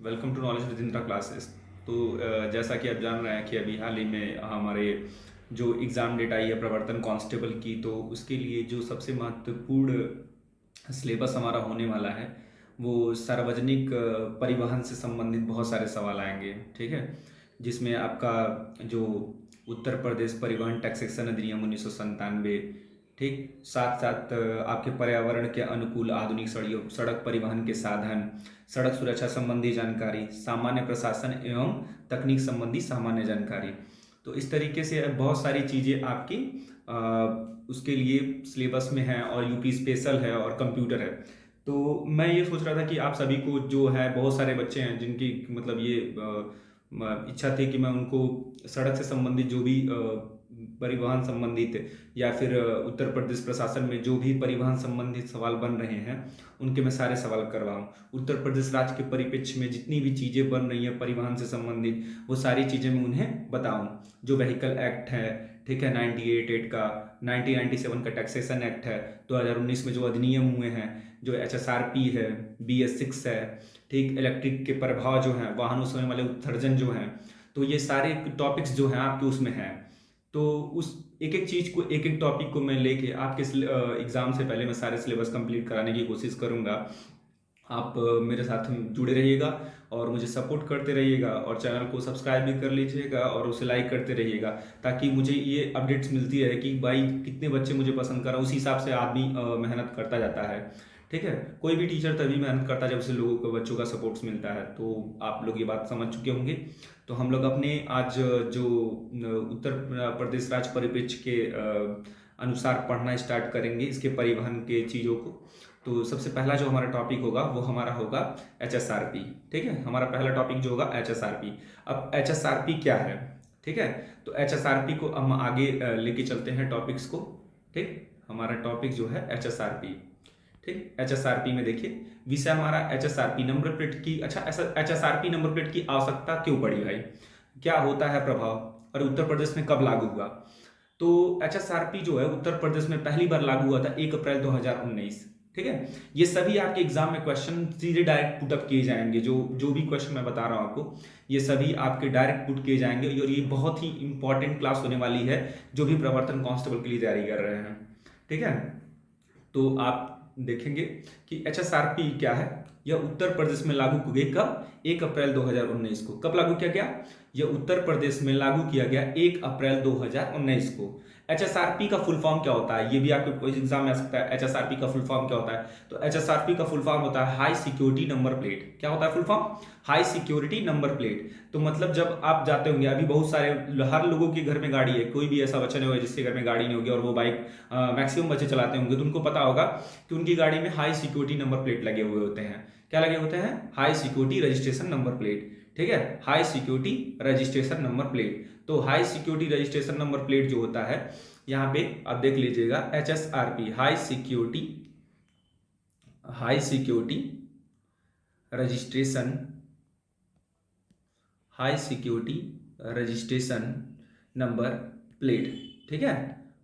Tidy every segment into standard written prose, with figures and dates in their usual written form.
Welcome to knowledge with Indira classes. तो जैसा कि आप जान रहे हैं कि अभी हाल ही में हमारे जो एग्ज़ाम डेट आई है प्रवर्तन कांस्टेबल की, तो उसके लिए जो सबसे महत्वपूर्ण सिलेबस हमारा होने वाला है वो सार्वजनिक परिवहन से संबंधित बहुत सारे सवाल आएंगे। ठीक है, जिसमें आपका जो उत्तर प्रदेश परिवहन टैक्सेशन अधिनियम 1997, ठीक, साथ साथ आपके पर्यावरण के अनुकूल आधुनिक सड़क परिवहन के साधन, सड़क सुरक्षा संबंधी जानकारी, सामान्य प्रशासन एवं तकनीक संबंधी सामान्य जानकारी। तो इस तरीके से बहुत सारी चीज़ें आपकी उसके लिए सिलेबस में है, और यूपी स्पेशल है और कंप्यूटर है। तो मैं ये सोच रहा था कि आप सभी को जो है, बहुत सारे बच्चे हैं जिनकी मतलब ये इच्छा थी कि मैं उनको सड़क से संबंधित जो भी परिवहन संबंधित या फिर उत्तर प्रदेश प्रशासन में जो भी परिवहन संबंधित सवाल बन रहे हैं उनके मैं सारे सवाल करवाऊँ। उत्तर प्रदेश राज्य के परिप्रेक्ष्य में जितनी भी चीज़ें बन रही हैं परिवहन से संबंधित, वो सारी चीज़ें मैं उन्हें बताऊँ। जो व्हीकल एक्ट है, ठीक है, 98 का, 1997 का टैक्सेशन एक्ट है, 2019 में जो अधिनियम हुए हैं, जो HSRP है, BS6 है, ठीक, इलेक्ट्रिक के प्रभाव जो हैं, वाहनों से होने वाले उत्सर्जन जो हैं, तो ये सारे टॉपिक्स जो हैं आपके उसमें हैं। तो उस एक एक चीज़ को, एक एक टॉपिक को मैं लेके आपके एग्ज़ाम से पहले मैं सारे सिलेबस कंप्लीट कराने की कोशिश करूँगा। आप मेरे साथ जुड़े रहिएगा और मुझे सपोर्ट करते रहिएगा, और चैनल को सब्सक्राइब भी कर लीजिएगा और उसे लाइक करते रहिएगा, ताकि मुझे ये अपडेट्स मिलती रहे कि भाई कितने बच्चे मुझे पसंद कर रहे हैं। उसी हिसाब से आदमी मेहनत करता जाता है। ठीक है, कोई भी टीचर तभी मेहनत करता है जब उसे लोगों को, बच्चों का सपोर्ट्स मिलता है। तो आप लोग ये बात समझ चुके होंगे। तो हम लोग अपने आज जो उत्तर प्रदेश राज्य परिप्रेक्ष्य के अनुसार पढ़ना स्टार्ट करेंगे इसके परिवहन के चीज़ों को। तो सबसे पहला जो हमारा टॉपिक होगा वो हमारा होगा HSRP। ठीक है, हमारा पहला टॉपिक जो होगा HSRP। अब HSRP क्या है, ठीक है, तो HSRP को हम आगे लेके चलते हैं टॉपिक्स को। ठीक, हमारा टॉपिक जो है HSRP। ठीक, HSRP में देखिए विषय हमारा HSRP नंबर प्लेट की। अच्छा, ऐसा HSRP नंबर प्लेट की आवश्यकता क्यों पड़ी भाई, क्या होता है प्रभाव, और उत्तर प्रदेश में कब लागू हुआ। तो HSRP जो है उत्तर प्रदेश में पहली बार लागू हुआ था 1 अप्रैल 2019। ठीक है, ये सभी आपके एग्जाम में क्वेश्चन सीधे डायरेक्ट पुटअप किए जाएंगे। जो जो भी क्वेश्चन मैं बता रहा हूं आपको, ये सभी आपके डायरेक्ट पुट किए जाएंगे, और ये बहुत ही इंपॉर्टेंट क्लास होने वाली है जो भी प्रवर्तन कांस्टेबल के लिए तैयारी कर रहे हैं। ठीक है, तो आप देखेंगे कि HSRP क्या है। यह उत्तर प्रदेश में लागू की गई कब, 1 अप्रैल 2019 को। कब लागू किया गया, यह उत्तर प्रदेश में लागू किया गया 1 अप्रैल 2019 को। HSRP का फुल फॉर्म क्या होता है, ये भी आपके कोई एग्जाम में आ सकता है। HSRP का फुल फॉर्म क्या होता है, तो HSRP का फुल फॉर्म होता है हाई सिक्योरिटी नंबर प्लेट। क्या होता है full form, high security number plate. तो मतलब जब आप जाते होंगे, अभी बहुत सारे, हर लोगों के घर में गाड़ी है, कोई भी ऐसा बच्चा नहीं होगा जिसके घर में गाड़ी नहीं होगी, और वो बाइक मैक्सिमम बच्चे चलाते होंगे, तो उनको पता होगा कि उनकी गाड़ी में हाई सिक्योरिटी नंबर प्लेट लगे हुए होते हैं। क्या लगे होते हैं, high security registration number plate. ठीक है, high security registration number plate. तो high security registration number plate जो होता है, यहां पे आप देख लीजिएगा HSRP, high security registration, high security registration number plate. ठीक है,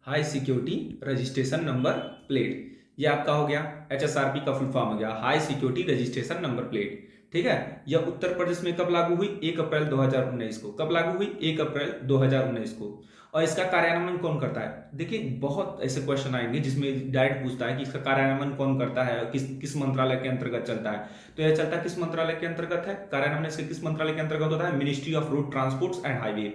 high security registration number plate, ये आपका हो गया। HSRP का फुल फॉर्म हो गया high security registration number plate. ठीक है, यह उत्तर प्रदेश में कब लागू हुई, 1 अप्रैल 2019 को। कब लागू हुई, 1 अप्रैल 2019 को। और इसका कार्यान्वयन कौन करता है, देखिए बहुत ऐसे क्वेश्चन आएंगे जिसमें डायरेक्ट पूछता है कि इसका कार्यान्वयन कौन करता है, किस किस मंत्रालय के अंतर्गत चलता है। तो यह चलता है किस मंत्रालय के अंतर्गत है, कार्यान्वयन इसके किस मंत्रालय के अंतर्गत होता है, ministry of road transport and highway.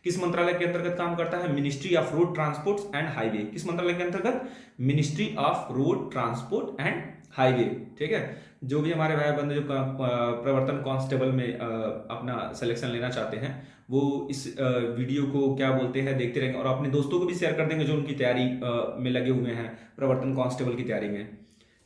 किस मंत्रालय के अंतर्गत काम करता है, ministry of road transport and highway. किस मंत्रालय के अंतर्गत, ministry of road transport and highway. ठीक है, जो भी हमारे भाई बंधु जो प्रवर्तन कांस्टेबल में अपना सिलेक्शन लेना चाहते हैं, वो इस वीडियो को क्या बोलते हैं देखते रहेंगे, और अपने दोस्तों को भी शेयर कर देंगे जो उनकी तैयारी में लगे हुए हैं प्रवर्तन कांस्टेबल की तैयारी में।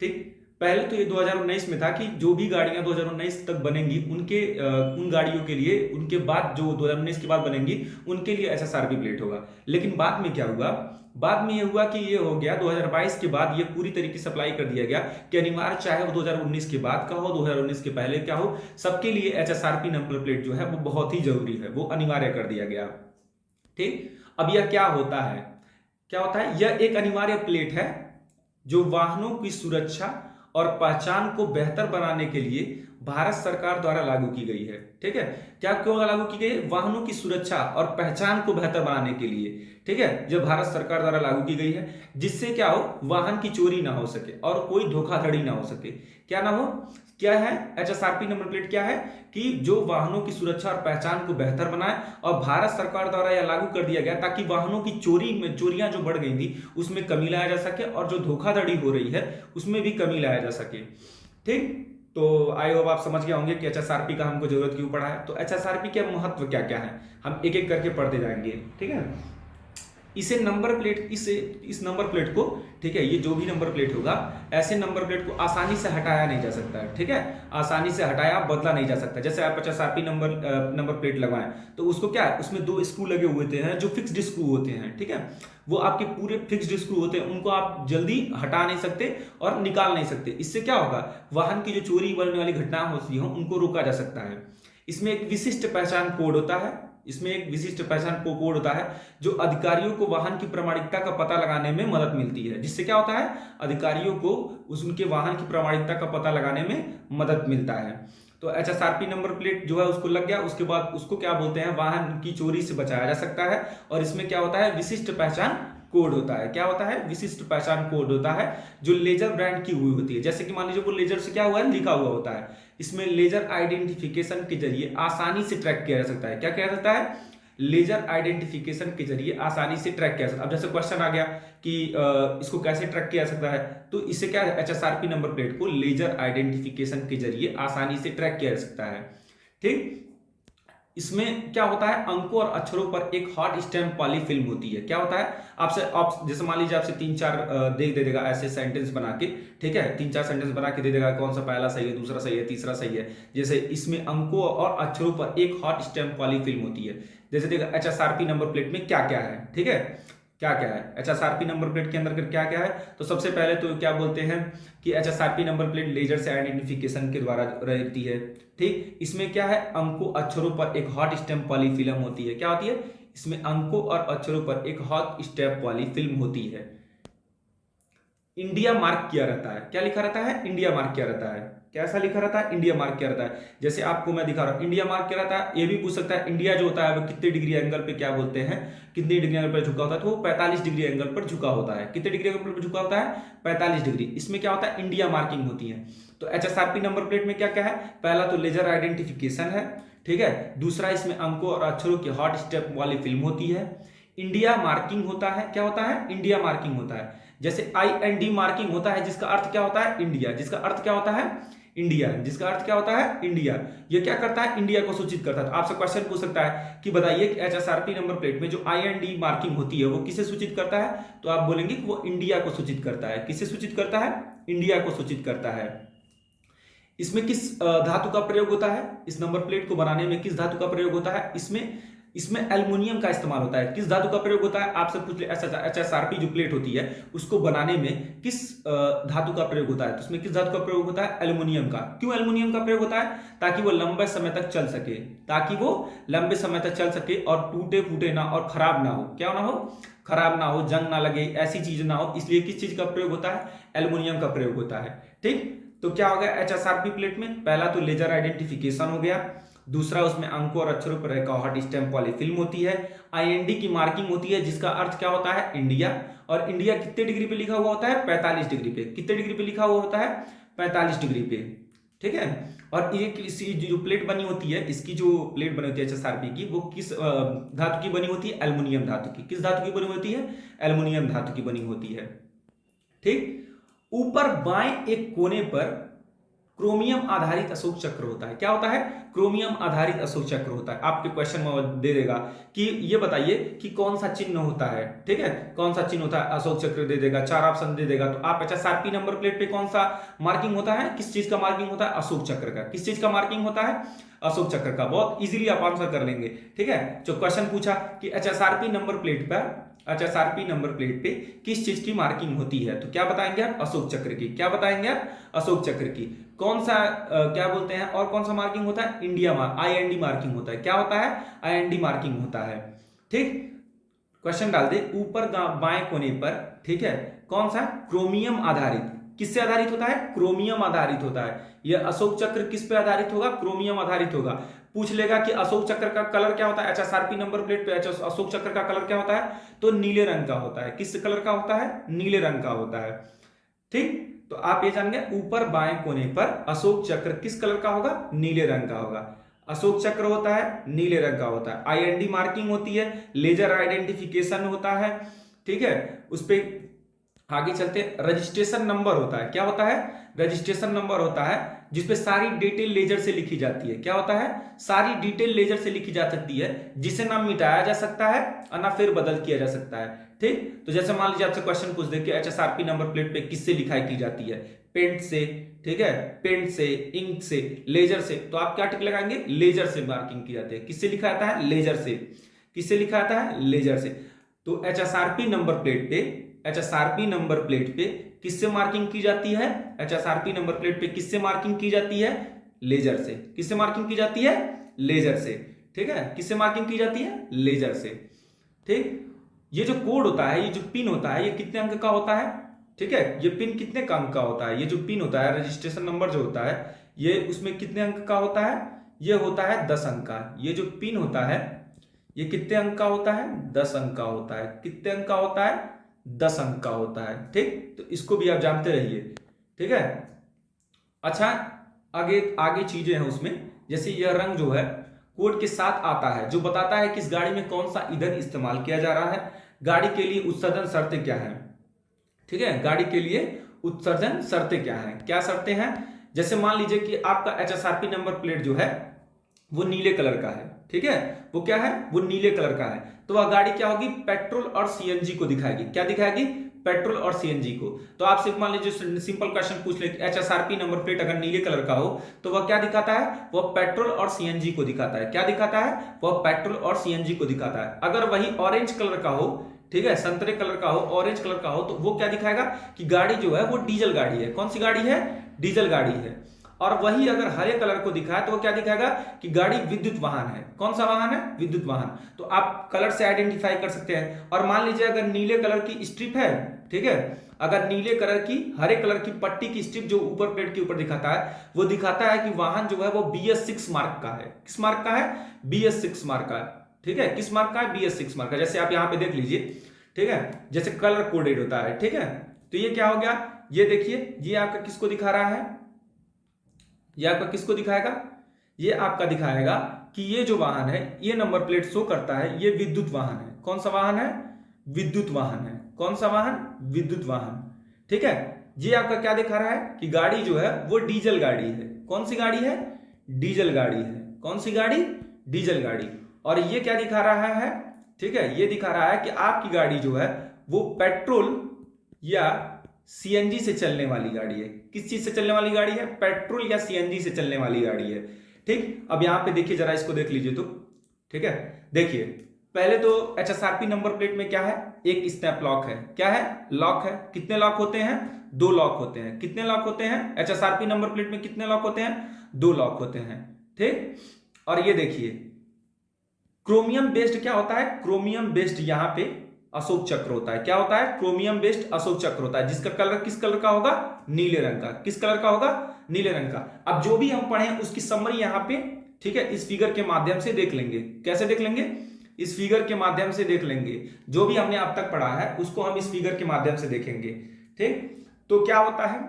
ठीक, पहले तो ये 2019 में था कि जो भी गाड़ियां 2019 तक बनेंगी उनके उन गाड़ियों के लिए, उनके बाद जो 2019 के बाद बनेंगी उनके लिए HSRP प्लेट होगा। लेकिन बाद में क्या हुआ, बाद में ये हुआ कि ये हो गया 2022 के बाद ये पूरी तरीके से अप्लाई कर दिया गया कि अनिवार्य, चाहे वो 2019 के बाद का हो, 2019 के पहले क्या हो, सबके लिए HSRP नंबर प्लेट जो है वो बहुत ही जरूरी है, वो अनिवार्य कर दिया गया। ठीक, अब यह क्या होता है, क्या होता है, यह एक अनिवार्य प्लेट है जो वाहनों की सुरक्षा और पहचान को बेहतर बनाने के लिए भारत सरकार द्वारा लागू की गई है। ठीक है, क्या क्यों लागू की गई है? वाहनों की सुरक्षा और पहचान को बेहतर बनाने के लिए। ठीक है, जो भारत सरकार द्वारा लागू की गई है, जिससे क्या हो, वाहन की चोरी ना हो सके और कोई धोखाधड़ी ना हो सके। क्या ना हो, क्या है एचएसआरपी नंबर प्लेट? क्या है कि जो वाहनों की सुरक्षा और पहचान को बेहतर बनाए, और भारत सरकार द्वारा यह लागू कर दिया गया ताकि वाहनों की चोरियां जो बढ़ गई थी उसमें कमी लाया जा सके, और जो धोखाधड़ी हो रही है उसमें भी कमी लाया जा सके। ठीक, तो आई होप आप समझ गए होंगे कि एचएसआरपी का हमको जरूरत क्यों पड़ा है। तो एचएसआरपी के महत्व क्या क्या है, हम एक एक करके पढ़ते जाएंगे। ठीक है, इसे नंबर प्लेट, इस नंबर प्लेट को, ठीक है, ये जो भी नंबर प्लेट होगा, ऐसे नंबर प्लेट को आसानी से हटाया नहीं जा सकता है। ठीक है, आसानी से हटाया बदला नहीं जा सकता। जैसे आप 50 नंबर प्लेट लगवाएं तो उसको क्या है, उसमें 2 स्क्रू लगे हुए होते हैं जो फिक्स्ड स्क्रू होते हैं। ठीक है, वो आपके पूरे फिक्स्ड स्क्रू होते हैं, उनको आप जल्दी हटा नहीं सकते और निकाल नहीं सकते। इससे क्या होगा, वाहन की जो चोरी बनने वाली घटनाएं होती हैं उनको रोका जा सकता है। इसमें एक विशिष्ट पहचान कोड होता है, इसमें एक विशिष्ट पहचान कोड होता है जो अधिकारियों को वाहन की प्रामाणिकता का पता लगाने में मदद मिलती है। जिससे क्या होता है, अधिकारियों को उनके वाहन की प्रामाणिकता का पता लगाने में मदद मिलता है। तो एचएसआरपी नंबर प्लेट जो है उसको लग गया, उसके बाद उसको क्या बोलते हैं, वाहन की चोरी से बचाया जा सकता है। और इसमें क्या होता है, विशिष्ट पहचान कोड होता है। क्या होता है, विशिष्ट पहचान कोड होता है जो लेजर ब्रांड की हुई होती है। जैसे कि मान लीजिए वो लेजर से क्या हुआ है, लिखा हुआ होता है। इसमें लेजर आइडेंटिफिकेशन के जरिए आसानी से ट्रैक किया जा सकता है। क्या किया जा सकता है, लेजर आइडेंटिफिकेशन के जरिए आसानी से ट्रैक किया जा सकता है। अब जैसे क्वेश्चन आ गया कि इसको कैसे ट्रैक किया जा सकता है, तो इससे क्या है, एचएसआरपी नंबर प्लेट को लेजर आइडेंटिफिकेशन के जरिए आसानी से ट्रैक किया जा सकता है। ठीक, इसमें क्या होता है, अंकों और अक्षरों पर एक हॉट स्टैम्प वाली फिल्म होती है। क्या होता है, आपसे आप जैसे मान लीजिए आपसे 3-4 दे देगा ऐसे सेंटेंस बना के। ठीक है, 3-4 सेंटेंस बना के दे देगा, कौन सा पहला सही है, दूसरा सही है, तीसरा सही है। जैसे इसमें अंकों और अक्षरों पर एक हॉट स्टैम्प वाली फिल्म होती है। जैसे देखा एचएसआरपी नंबर प्लेट में क्या क्या है। ठीक है, क्या क्या है एचएसआरपी नंबर प्लेट के अंदर क्या क्या है, तो सबसे पहले तो क्या बोलते हैं कि एचएसआरपी नंबर प्लेट लेजर से आइडेंटिफिकेशन के द्वारा रहती है। ठीक, इसमें क्या है, अंकों अक्षरों पर एक हॉट स्टैम्प वाली फिल्म होती है। क्या होती है, इसमें अंकों और अक्षरों पर एक हॉट स्टैम्प वाली फिल्म होती है। इंडिया मार्क किया रहता है। क्या लिखा रहता है, इंडिया मार्क किया रहता है। कैसा लिखा रहता है, इंडिया मार्क किया रहता है। जैसे आपको मैं दिखा रहा हूं, इंडिया मार्क किया रहता है। ये भी पूछ सकता है, इंडिया जो होता है वो कितने डिग्री एंगल पे क्या बोलते हैं, कितने डिग्री एंगल पर झुका होता है, तो वो 45 डिग्री एंगल पर झुका होता है। कितने डिग्री एंगल पर झुका होता है, 45 डिग्री। इसमें क्या होता है, इंडिया मार्किंग होती है। तो एचएसआरपी नंबर प्लेट में क्या क्या है, पहला तो लेजर आइडेंटिफिकेशन है। ठीक है, दूसरा इसमें अंकों और अक्षरों की हॉट स्टेप वाली फिल्म होती है। इंडिया मार्किंग होता है। क्या होता है, इंडिया मार्किंग होता है। जैसे IND मार्किंग होता है, जिसका अर्थ क्या होता है, इंडिया। जिसका अर्थ क्या होता है, इंडिया। जिसका अर्थ क्या होता है, इंडिया। ये क्या करता है, इंडिया को सूचित करता है। तो आपसे क्वेश्चन पूछ सकता है कि बताइए कि एचएसआरपी नंबर प्लेट में जो IND मार्किंग होती है वो किसे सूचित करता है, तो आप बोलेंगे कि वो इंडिया को सूचित करता है। किसे सूचित करता है, इंडिया को सूचित करता है। इसमें किस धातु का प्रयोग होता है, इस नंबर प्लेट को बनाने में किस धातु का प्रयोग होता है, इसमें एल्युमिनियम का इस्तेमाल होता है। किस धातु का प्रयोग होता है, आपसे पूछ ले, एचएसआरपी जो प्लेट होती है उसको बनाने में किस धातु का प्रयोग होता है, तो उसमें किस धातु का प्रयोग होता है, एल्युमिनियम का। क्यों एल्युमिनियम का प्रयोग होता है, ताकि वो लंबे समय तक चल सके, ताकि वो लंबे समय तक चल सके और टूटे फूटे ना और खराब ना हो। क्या ना हो, खराब ना हो, जंग ना लगे, ऐसी चीज ना हो, इसलिए किस चीज का प्रयोग होता है, एल्युमिनियम का प्रयोग होता है। ठीक, तो क्या हो गया एचएसआरपी प्लेट में, पहला तो लेजर आइडेंटिफिकेशन हो गया, दूसरा उसमें अंकों और अक्षरों पर एक हॉट स्टैम्प वाली फिल्म होती है, IND की मार्किंग होती है जिसका अर्थ क्या होता है, इंडिया। और इंडिया कितने डिग्री पे लिखा हुआ होता है, 45 डिग्री पे। कितने डिग्री पे लिखा हुआ होता है, 45 डिग्री पे। ठीक है, और ये जो प्लेट बनी होती है, इसकी जो प्लेट बनी होती है एचएसआरपी की, वो किस धातु की बनी होती है, एल्युमिनियम धातु की। किस धातु की बनी होती है, एल्युमिनियम धातु की बनी होती है। ठीक, ऊपर बाएं एक कोने पर क्रोमियम आधारित अशोक चक्र होता है। क्या होता है, क्रोमियम आधारित अशोक चक्र होता है। आपके क्वेश्चन में दे देगा कि ये बताइए कि कौन सा चिन्ह होता है। ठीक है, कौन सा चिन्ह होता है, अशोक चक्र दे देगा, 4 ऑप्शन दे देगा। तो आप एचएसआरपी नंबर प्लेट पे कौन सा मार्किंग होता है, किस चीज का मार्किंग होता है, अशोक चक्र का। किस चीज का मार्किंग होता है, अशोक चक्र का। बहुत इजीली आप आंसर कर लेंगे। ठीक है, जो क्वेश्चन पूछा कि एचएसआरपी नंबर प्लेट पर, एचएसआरपी नंबर प्लेट पे किस चीज की मार्किंग होती है, तो क्या बताएंगे आप, अशोक चक्र की। क्या बताएंगे आप, अशोक चक्र की। कौन सा क्या बोलते हैं, और कौन सा मार्किंग होता है, इंडिया IND मार्किंग होता है। क्या होता है, IND मार्किंग होता है। ठीक, क्वेश्चन डाल दे, ऊपर बाएं कोने पर, ठीक है, कौन सा, क्रोमियम आधारित। किससे आधारित होता है? क्रोमियम आधारित होता है। यह अशोक चक्र किस पे आधारित होगा? क्रोमियम आधारित होगा। पूछ लेगा कि अशोक चक्र का कलर क्या होता है? एचएसआरपी नंबर प्लेट पे अशोक चक्र का कलर क्या होता है? तो नीले रंग का होता है। किस कलर का होता है? नीले रंग का होता है। ठीक, तो आप ये जान गए, ऊपर बाएं कोने पर अशोक चक्र किस कलर का होगा? नीले रंग का होगा। अशोक चक्र होता है, नीले रंग का होता है। आईएनडी मार्किंग होती है, लेजर आइडेंटिफिकेशन होता है। ठीक है, उस पे आगे चलते, रजिस्ट्रेशन नंबर होता है। क्या होता है? रजिस्ट्रेशन नंबर होता है, जिसपे सारी डिटेल लेजर से लिखी जाती है। क्या होता है? सारी डिटेल लेजर से लिखी जा सकती है, जिसे ना मिटाया जा सकता है और ना फिर बदल किया जा सकता है। ठीक, तो जैसे मान लीजिए आपसे क्वेश्चन पूछ दे कि एचएसआरपी नंबर प्लेट पे किससे लिखाई की जाती है? पेंट से, ठीक है, पेंट से, इंक से, लेजर से, तो आप क्या टिक लगाएंगे? लेजर से मार्किंग की जाती है। किससे लिखा जाता है? लेजर से। किससे लिखा जाता है? लेजर से। तो एचएसआरपी नंबर प्लेट पे, एचएसआरपी नंबर प्लेट पे किससे मार्किंग की जाती है? एचएसआरपी नंबर प्लेट पे किससे मार्किंग की जाती है? लेजर से। किससे मार्किंग की जाती है? लेजर से। ठीक है, किससे मार्किंग की जाती है? लेजर से। ठीक, ये जो कोड होता है, ये जो पिन होता है, ये कितने अंक का होता है? ठीक है, ये पिन कितने का अंक का होता है? ये जो पिन होता है, रजिस्ट्रेशन नंबर जो होता है, ये उसमें कितने अंक का होता है? ये होता है 10 अंक का। ये जो पिन होता है, ये कितने अंक का होता है? 10 अंक का होता है। कितने अंक का होता है? 10 अंक का होता है। ठीक, तो इसको भी आप जानते रहिए। ठीक है, अच्छा, आगे आगे चीजें हैं उसमें, जैसे यह रंग जो है कोड के साथ आता है, जो बताता है कि इस गाड़ी में कौन सा ईंधन इस्तेमाल किया जा रहा है, गाड़ी के लिए उत्सर्जन शर्तें क्या है। ठीक है, गाड़ी के लिए उत्सर्जन शर्तें क्या है? क्या शर्तें हैं? जैसे मान लीजिए कि आपका एचएसआरपी नंबर प्लेट जो है वो नीले कलर का है। ठीक है, वो क्या है? वो नीले कलर का है। तो वह गाड़ी क्या होगी? पेट्रोल और सीएनजी को दिखाएगी। क्या दिखाएगी? पेट्रोल और सीएनजी को। तो आप सिर्फ मान लीजिए सिंपल क्वेश्चन पूछ ले कि एचएसआरपी नंबर प्लेट अगर नीले कलर का हो तो वह क्या दिखाता है? वह पेट्रोल और सीएनजी को दिखाता है। क्या दिखाता है? वह पेट्रोल और सीएनजी को दिखाता है। अगर वही ऑरेंज कलर का हो, ठीक है, संतरे कलर का हो, ऑरेंज कलर का हो, तो वो क्या दिखाएगा? कि गाड़ी जो है वो डीजल गाड़ी है। कौन सी गाड़ी है? डीजल गाड़ी है। और वही अगर हरे कलर को दिखाए तो वो क्या दिखाएगा? कि गाड़ी विद्युत वाहन है। कौन सा वाहन है? विद्युत वाहन। तो आप कलर से आइडेंटिफाई कर सकते हैं। और मान लीजिए अगर नीले कलर की स्ट्रिप है, ठीक है, अगर नीले कलर की, हरे कलर की पट्टी की स्ट्रिप जो ऊपर प्लेट के ऊपर दिखाता है, वो दिखाता है कि वाहन जो है वो BS6 मार्क का है। किस मार्क का है? BS6 मार्क का है। ठीक है, किस मार्क का है? BS6 मार्क का। जैसे आप यहाँ पे देख लीजिए, ठीक है, जैसे कलर कोडेड होता है। ठीक है, तो ये क्या हो गया? ये देखिए, ये आपका किसको दिखा रहा है? ये आपका किसको दिखाएगा? ये आपका दिखाएगा कि ये जो वाहन है, ये नंबर प्लेट शो करता है, ये विद्युत वाहन है। कौन सा वाहन है? विद्युत वाहन है। कौन सा वाहन? विद्युत वाहन। ठीक है, ये आपका क्या दिखा रहा है? कि गाड़ी जो है वो डीजल गाड़ी है। कौन सी गाड़ी है? डीजल गाड़ी है। कौन सी गाड़ी? डीजल गाड़ी। और ये क्या दिखा रहा है? ठीक है, ये दिखा रहा है कि आपकी गाड़ी जो है वो पेट्रोल या सीएनजी से चलने वाली गाड़ी है। किस चीज से चलने वाली गाड़ी है? पेट्रोल या सीएनजी से चलने वाली गाड़ी है। ठीक, अब यहां पे देखिए, जरा इसको देख लीजिए तो। ठीक है, देखिए, पहले तो एचएसआरपी नंबर प्लेट में क्या है? एक स्नैप लॉक है। क्या है? लॉक है। कितने लॉक होते हैं? 2 लॉक होते हैं। कितने लॉक होते हैं? एचएसआरपी नंबर प्लेट में कितने लॉक होते हैं? 2 लॉक होते हैं। ठीक, और ये देखिए, क्रोमियम बेस्ड क्या होता है? क्रोमियम बेस्ड यहां पे अशोक चक्र होता है। क्या होता है? क्रोमियम बेस्ड अशोक चक्र होता है, जिसका कलर किस कलर का होगा? नीले रंग का। किस कलर का होगा? नीले रंग का। अब जो भी हम पढ़े उसकी समरी यहां पे, ठीक है, इस फिगर के माध्यम से देख लेंगे। कैसे देख लेंगे? इस फिगर के माध्यम से देख लेंगे। जो भी हमने अब तक पढ़ा है उसको हम इस फिगर के माध्यम से देखेंगे। ठीक, तो क्या होता है?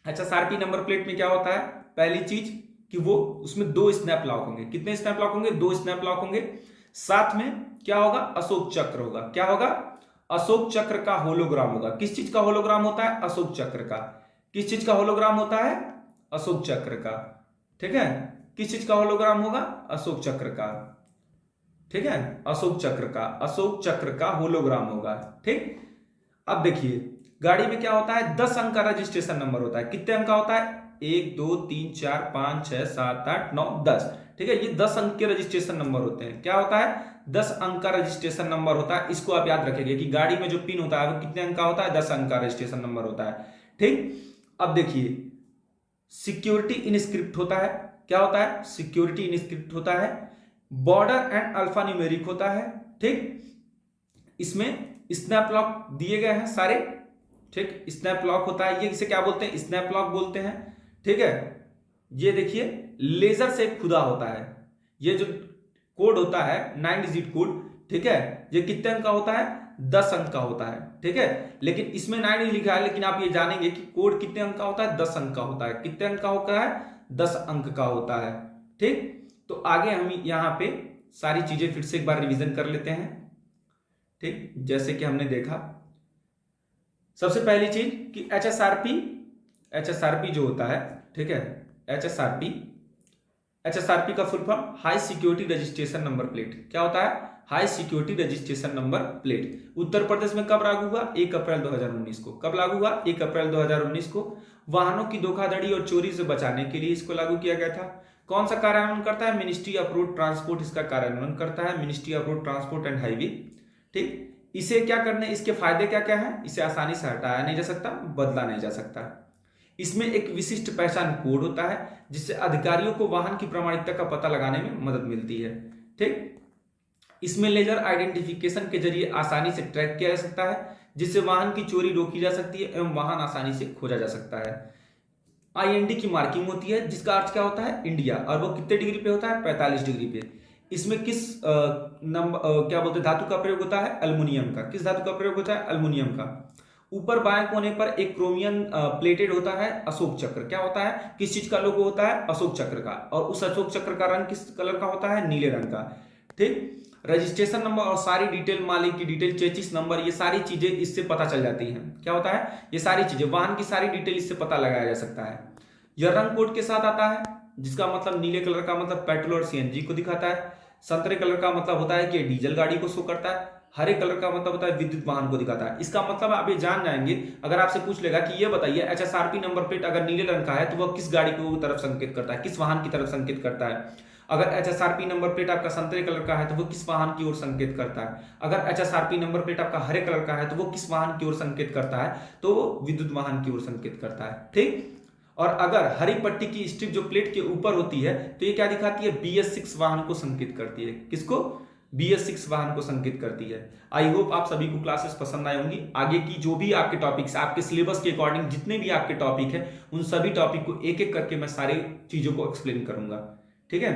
एचएसआरपी नंबर प्लेट में क्या होता है? पहली चीज कि वो उसमें 2 स्नैप लॉक होंगे। कितने स्नैप लॉक होंगे? 2 स्नैप लॉक होंगे। साथ में क्या होगा? अशोक चक्र होगा। क्या होगा? अशोक चक्र का होलोग्राम होगा। किस चीज का होलोग्राम होता है? अशोक चक्र का। किस चीज का होलोग्राम होता है? अशोक चक्र का। ठीक है, किस चीज का होलोग्राम होगा? अशोक चक्र का। ठीक है, अशोक चक्र का, अशोक चक्र का होलोग्राम होगा। ठीक, अब देखिए, गाड़ी में क्या होता है? 10 अंक का रजिस्ट्रेशन नंबर होता है। कितने अंक का होता है? 1 2 3 4 5 6 7 8 9 10। ठीक है, ये 10 अंक के रजिस्ट्रेशन नंबर होते हैं। क्या होता है? 10 अंक का रजिस्ट्रेशन नंबर होता है। इसको आप याद रखेंगे कि गाड़ी में जो पिन होता है वो कितने अंक का होता है? 10 अंक का रजिस्ट्रेशन नंबर होता है। ठीक, अब देखिए, सिक्योरिटी इनस्क्रिप्ट होता है। क्या होता है? सिक्योरिटी इनस्क्रिप्ट होता है। बॉर्डर एंड अल्फा न्यूमेरिक होता है। ठीक, इसमें स्नैप लॉक दिए गए हैं सारे। ठीक, स्नैप लॉक होता है, ये इसे क्या बोलते हैं, स्नैप लॉक बोलते हैं। ठीक है, ये देखिए लेजर से खुदा होता है, ये जो कोड होता है 9 डिजिट कोड, ठीक है, ये कितने अंक का होता है, 10 अंक का होता है। ठीक है, लेकिन इसमें 9 नहीं लिखा है, लेकिन आप ये जानेंगे कि कोड कितने अंक का होता है, 10 अंक का होता है। कितने अंक का होता है, 10 अंक का होता है। ठीक, तो आगे हम यहां पे सारी चीजें फिर से एक बार रिवीजन कर लेते हैं। ठीक, जैसे कि हमने देखा सबसे पहली चीज कि एचएसआरपी जो होता है, ठीक है, एचएसआरपी का full form high security registration number plate. क्या होता है, high security registration number plate. Uttar Pradesh में कब लागू हुआ, 1 अप्रैल 2019 को। कब लागू हुआ, 1 अप्रैल 2019 को। वाहनों की धोखाधड़ी और चोरी से बचाने के लिए इसको लागू किया गया था। कौन सा कार्यान्वयन करता है, मिनिस्ट्री ऑफ रोड ट्रांसपोर्ट इसका कार्यान्वयन करता है, ministry of road transport and highway. ठीक, इसे क्या करने, इसके फायदे क्या क्या है, इसे आसानी से हटाया नहीं जा सकता, बदला नहीं जा सकता। इसमें एक विशिष्ट पहचान कोड होता है जिससे अधिकारियों को वाहन की प्रामाणिकता का पता लगाने में मदद मिलती है। ठीक, इसमें लेजर आइडेंटिफिकेशन के जरिए आसानी से ट्रैक किया जा सकता है, जिससे वाहन की चोरी रोकी जा सकती है एवं वाहन आसानी से खोजा जा सकता है। आईएनडी की मार्किंग होती है जिसका अर्थ क्या होता है, इंडिया, और वो कितने डिग्री पे होता है, 45 डिग्री पे। इसमें किस क्या बोलते हैं, धातु का प्रयोग होता है, एल्युमिनियम का। किस धातु का प्रयोग होता है, एल्युमिनियम का। ऊपर बाएं कोने पर एक क्रोमियम प्लेटेड होता है अशोक चक्र। क्या होता है, किस चीज का लोगो होता है, अशोक चक्र का, और उस अशोक चक्र का रंग किस कलर का होता है, नीले रंग का। ठीक, रजिस्ट्रेशन नंबर और सारी डिटेल, मालिक की डिटेल, चेसिस नंबर, ये सारी चीजें इससे पता चल जाती हैं। क्या होता है, ये सारी चीजें, वाहन की सारी डिटेल इससे पता लगाया जा सकता है। यह रंग कोड के साथ आता है, जिसका मतलब नीले कलर का मतलब पेट्रोल और सीएनजी को दिखाता है। संतरे कलर का मतलब होता है कि डीजल गाड़ी को शो करता है। हरे कलर का मतलब होता है विद्युत वाहन को दिखाता है। इसका मतलब आप ये जान जाएंगे, अगर आपसे पूछ लेगा कि ये बताइए एचएसआरपी नंबर प्लेट अगर नीले रंग का है तो वह किस गाड़ी को तरफ संकेत करता है, किस वाहन की तरफ संकेत करता है। अगर एचएसआरपी नंबर प्लेट आपका संतरे कलर का है तो वो किस वाहन की ओर संकेत करता है। अगर एचएसआरपी नंबर प्लेट आपका हरे कलर का है तो वो किस वाहन की ओर संकेत करता है, तो वो विद्युत वाहन की ओर संकेत करता है। ठीक, और अगर हरी पट्टी की स्ट्रिप जो प्लेट के ऊपर होती है तो ये क्या दिखाती है, BS6 वाहन को संकेत करती है। किसको, BS6 वाहन को संकेत करती है। आई होप आप सभी को क्लासेस पसंद आई होंगी। आगे की जो भी आपके टॉपिक्स, आपके सिलेबस के अकॉर्डिंग जितने भी आपके टॉपिक है, उन सभी टॉपिक को एक एक करके मैं सारी चीजों को एक्सप्लेन करूंगा। ठीक है,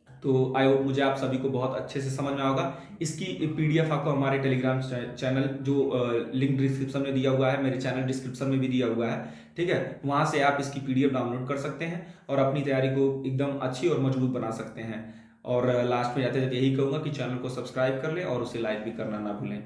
तो आई होप मुझे आप सभी को बहुत अच्छे से समझ में होगा। इसकी PDF आपको हमारे टेलीग्राम चैनल, जो लिंक डिस्क्रिप्शन में दिया हुआ है, मेरे चैनल डिस्क्रिप्शन में भी दिया हुआ है। ठीक है, वहां से आप इसकी PDF डाउनलोड कर सकते हैं और अपनी तैयारी को एकदम अच्छी और मजबूत बना सकते हैं। और लास्ट में जाते जाते यही कहूंगा कि चैनल को सब्सक्राइब कर लें और उसे लाइक भी करना ना भूलें।